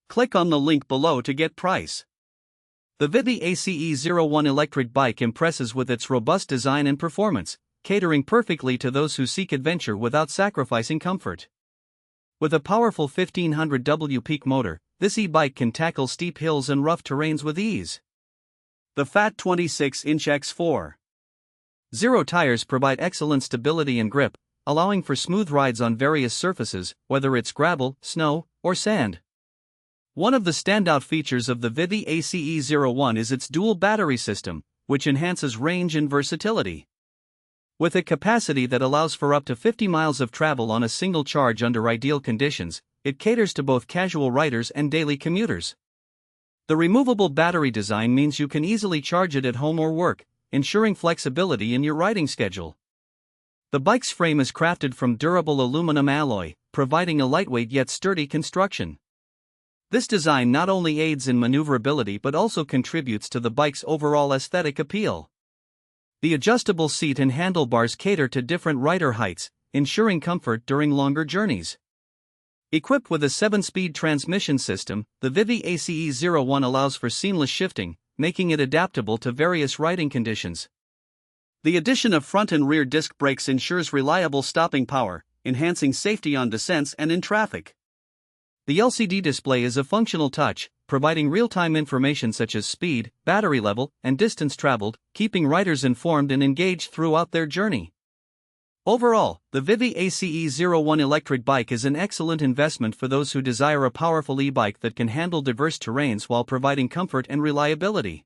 Click on the link below to get price. The Vivi ACE01 Electric Bike impresses with its robust design and performance, catering perfectly to those who seek adventure without sacrificing comfort. With a powerful 1500W peak motor, this e-bike can tackle steep hills and rough terrains with ease. The fat 26-inch X4.0 tires provide excellent stability and grip, allowing for smooth rides on various surfaces, whether it's gravel, snow, or sand. One of the standout features of the Vivi ACE01 is its dual battery system, which enhances range and versatility. With a capacity that allows for up to 50 miles of travel on a single charge under ideal conditions, it caters to both casual riders and daily commuters. The removable battery design means you can easily charge it at home or work, ensuring flexibility in your riding schedule. The bike's frame is crafted from durable aluminum alloy, providing a lightweight yet sturdy construction. This design not only aids in maneuverability but also contributes to the bike's overall aesthetic appeal. The adjustable seat and handlebars cater to different rider heights, ensuring comfort during longer journeys. Equipped with a 7-speed transmission system, the Vivi ACE01 allows for seamless shifting, making it adaptable to various riding conditions. The addition of front and rear disc brakes ensures reliable stopping power, enhancing safety on descents and in traffic. The LCD display is a functional touch, providing real-time information such as speed, battery level, and distance traveled, keeping riders informed and engaged throughout their journey. Overall, the Vivi ACE01 Electric Bike is an excellent investment for those who desire a powerful e-bike that can handle diverse terrains while providing comfort and reliability.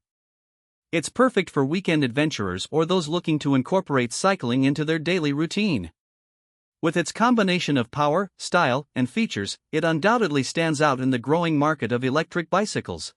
It's perfect for weekend adventurers or those looking to incorporate cycling into their daily routine. With its combination of power, style, and features, it undoubtedly stands out in the growing market of electric bicycles.